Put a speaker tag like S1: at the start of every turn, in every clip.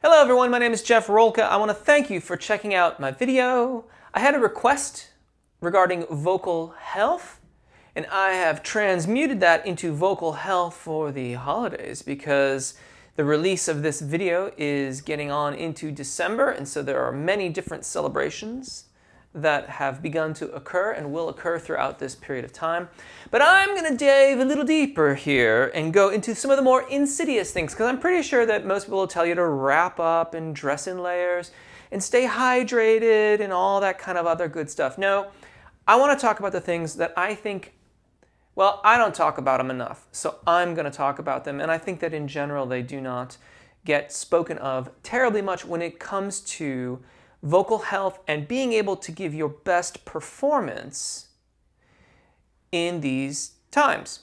S1: Hello everyone, my name is Jeff Rolka. I want to thank you for checking out my video. I had a request regarding vocal health, and I have transmuted that into vocal health for the holidays because the release of this video is getting on into December, and so there are many different celebrations that have begun to occur and will occur throughout this period of time. But I'm going to dive a little deeper here and go into some of the more insidious things, because I'm pretty sure that most people will tell you to wrap up and dress in layers and stay hydrated and all that kind of other good stuff. No, I want to talk about the things that I think, well, I don't talk about them enough, so I'm going to talk about them. And I think that in general they do not get spoken of terribly much when it comes to vocal health and being able to give your best performance in these times.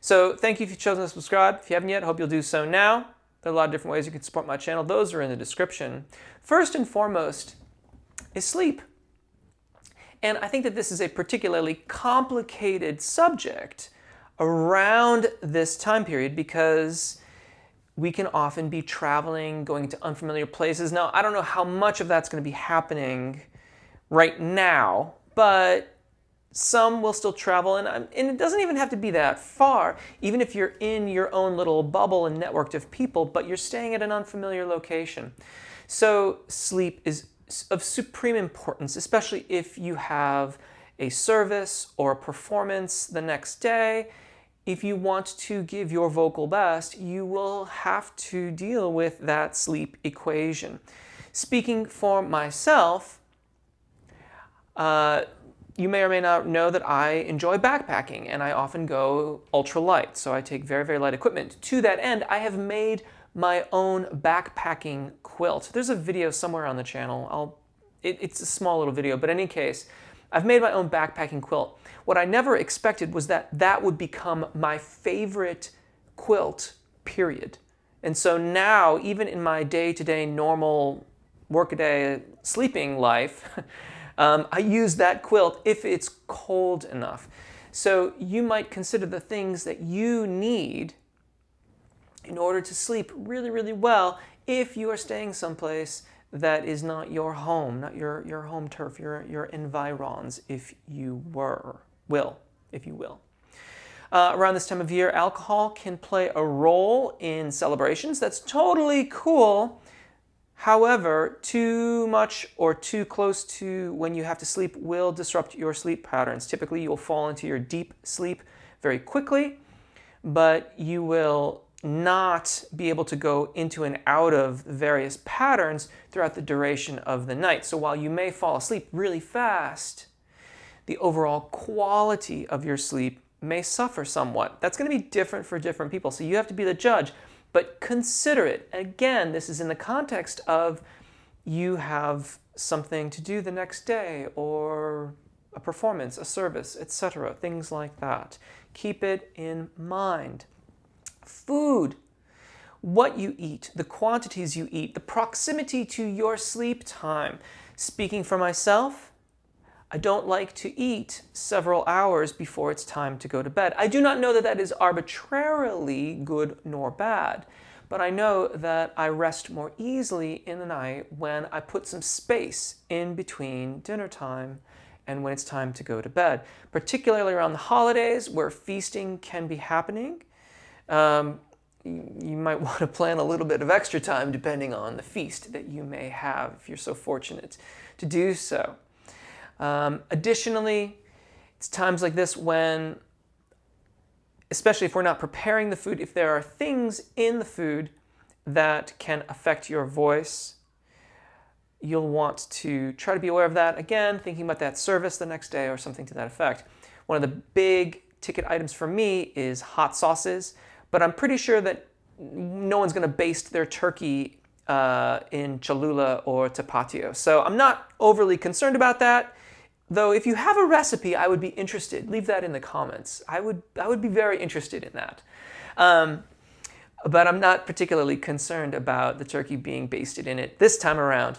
S1: So thank you if you've chosen to subscribe. If you haven't yet, I hope you'll do so now. There are a lot of different ways you can support my channel. Those are in the description. First and foremost is sleep. And I think that this is a particularly complicated subject around this time period because we can often be traveling, going to unfamiliar places. Now, I don't know how much of that's going to be happening right now, but some will still travel, and it doesn't even have to be that far, even if you're in your own little bubble and networked of people, but you're staying at an unfamiliar location. So sleep is of supreme importance, especially if you have a service or a performance the next day. If you want to give your vocal best, you will have to deal with that sleep equation. Speaking for myself, you may or may not know that I enjoy backpacking, and I often go ultralight, so I take very, very light equipment. To that end, I have made my own backpacking quilt. There's a video somewhere on the channel. It's a small little video, but in any case, I've made my own backpacking quilt. What I never expected was that that would become my favorite quilt, period. And so now, even in my day-to-day normal workaday sleeping life, I use that quilt if it's cold enough. So you might consider the things that you need in order to sleep really, really well if you are staying someplace that is not your home, not your home turf, your environs, if you will. Around this time of year, alcohol can play a role in celebrations. That's totally cool. However, too much or too close to when you have to sleep will disrupt your sleep patterns. Typically, you'll fall into your deep sleep very quickly, but you will not be able to go into and out of various patterns throughout the duration of the night. So while you may fall asleep really fast, the overall quality of your sleep may suffer somewhat. That's going to be different for different people, so you have to be the judge. But consider it. Again, this is in the context of you have something to do the next day, or a performance, a service, etc., things like that. Keep it in mind. Food, what you eat, the quantities you eat, the proximity to your sleep time. Speaking for myself, I don't like to eat several hours before it's time to go to bed. I do not know that that is arbitrarily good nor bad, but I know that I rest more easily in the night when I put some space in between dinner time and when it's time to go to bed, particularly around the holidays where feasting can be happening. You might want to plan a little bit of extra time depending on the feast that you may have if you're so fortunate to do so. Additionally, it's times like this when, especially if we're not preparing the food, if there are things in the food that can affect your voice, you'll want to try to be aware of that. Again, thinking about that service the next day or something to that effect. One of the big ticket items for me is hot sauces, but I'm pretty sure that no one's going to baste their turkey in Cholula or Tapatio. So I'm not overly concerned about that. Though if you have a recipe, I would be interested. Leave that in the comments. I would be very interested in that. But I'm not particularly concerned about the turkey being basted in it this time around.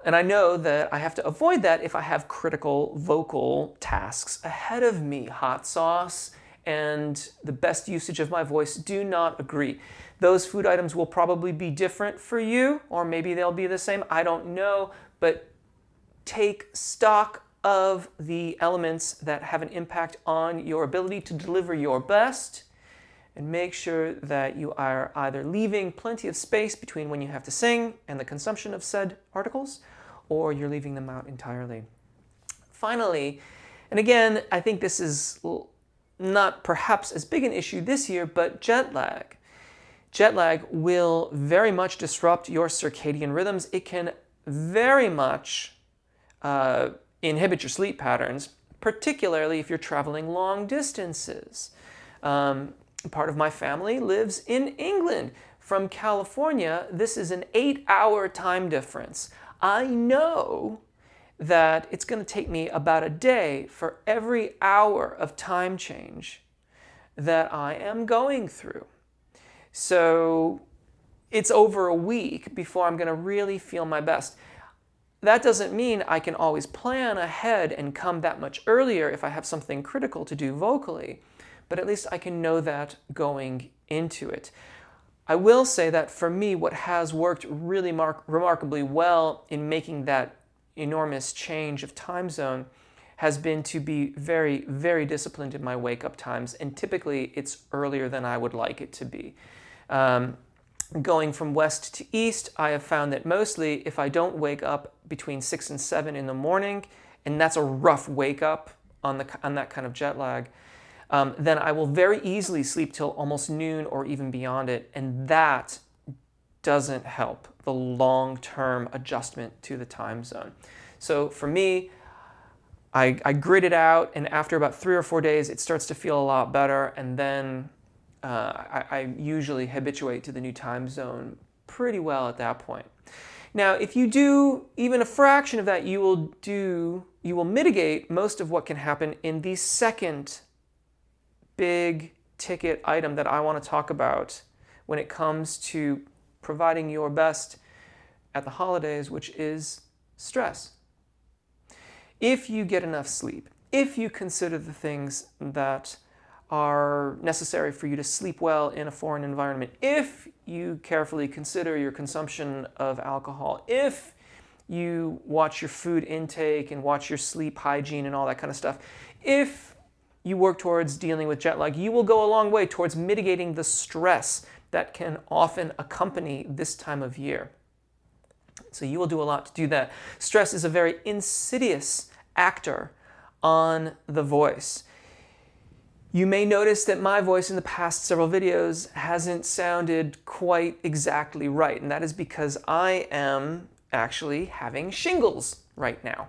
S1: And I know that I have to avoid that if I have critical vocal tasks ahead of me. Hot sauce and the best usage of my voice do not agree. Those food items will probably be different for you, or maybe they'll be the same. I don't know, but take stock of the elements that have an impact on your ability to deliver your best, and make sure that you are either leaving plenty of space between when you have to sing and the consumption of said articles, or you're leaving them out entirely. Finally, and again, I think this is not perhaps as big an issue this year, but jet lag. Jet lag will very much disrupt your circadian rhythms. It can very much inhibit your sleep patterns, particularly if you're traveling long distances. Part of my family lives in England. From California, this is an 8-hour time difference. I know that it's going to take me about a day for every hour of time change that I am going through. So it's over a week before I'm going to really feel my best. That doesn't mean I can always plan ahead and come that much earlier if I have something critical to do vocally, but at least I can know that going into it. I will say that for me, what has worked really remarkably well in making that enormous change of time zone has been to be very, very disciplined in my wake-up times, and typically it's earlier than I would like it to be. Going from west to east, I have found that mostly if I don't wake up between 6 and 7 in the morning, and that's a rough wake-up on that kind of jet lag, then I will very easily sleep till almost noon or even beyond it, and that doesn't help the long-term adjustment to the time zone. So for me, I grit it out, and after about 3 or 4 days, it starts to feel a lot better, and then I usually habituate to the new time zone pretty well at that point. Now, if you do even a fraction of that, you will mitigate most of what can happen in the second big ticket item that I want to talk about when it comes to providing your best at the holidays, which is stress. If you get enough sleep, if you consider the things that are necessary for you to sleep well in a foreign environment, if you carefully consider your consumption of alcohol, if you watch your food intake and watch your sleep hygiene and all that kind of stuff, if you work towards dealing with jet lag, you will go a long way towards mitigating the stress that can often accompany this time of year. So you will do a lot to do that. Stress is a very insidious actor on the voice. You may notice that my voice in the past several videos hasn't sounded quite exactly right, and that is because I am actually having shingles right now.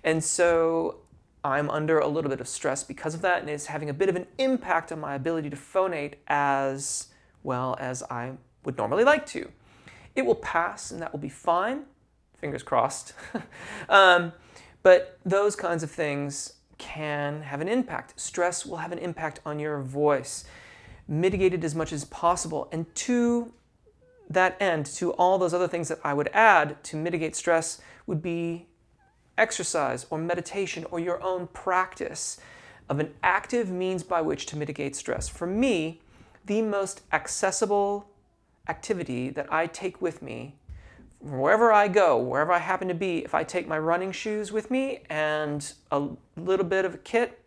S1: And so I'm under a little bit of stress because of that, and it's having a bit of an impact on my ability to phonate as well as I would normally like to. It will pass, and that will be fine. Fingers crossed. But those kinds of things can have an impact. Stress will have an impact on your voice. Mitigate it as much as possible. And to that end, to all those other things that I would add to mitigate stress would be exercise or meditation or your own practice of an active means by which to mitigate stress. For me, the most accessible activity that I take with me wherever I go, wherever I happen to be, if I take my running shoes with me and a little bit of a kit,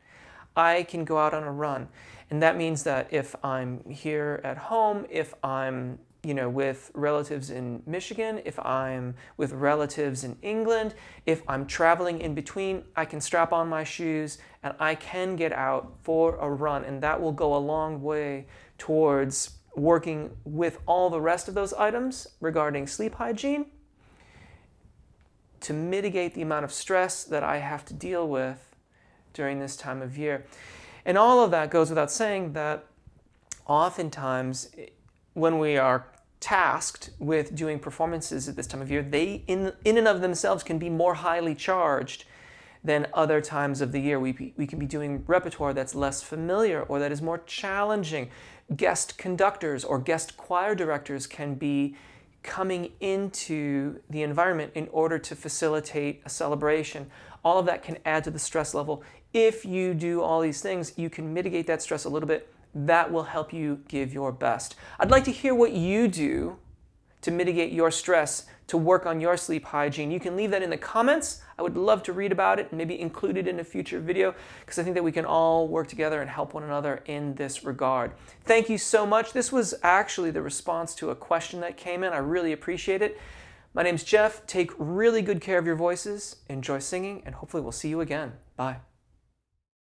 S1: I can go out on a run. And that means that if I'm here at home, if I'm with relatives in Michigan, if I'm with relatives in England, if I'm traveling in between, I can strap on my shoes and I can get out for a run. And that will go a long way towards working with all the rest of those items regarding sleep hygiene to mitigate the amount of stress that I have to deal with during this time of year. And all of that goes without saying that oftentimes when we are tasked with doing performances at this time of year, they in and of themselves can be more highly charged than other times of the year. We can be doing repertoire that's less familiar or that is more challenging. Guest conductors or guest choir directors can be coming into the environment in order to facilitate a celebration. All of that can add to the stress level. If you do all these things, you can mitigate that stress a little bit. That will help you give your best. I'd like to hear what you do to mitigate your stress, to work on your sleep hygiene. You can leave that in the comments. I would love to read about it and maybe include it in a future video, because I think that we can all work together and help one another in this regard. Thank you so much. This was actually the response to a question that came in. I really appreciate it. My name's Jeff. Take really good care of your voices, enjoy singing, and hopefully we'll see you again. Bye.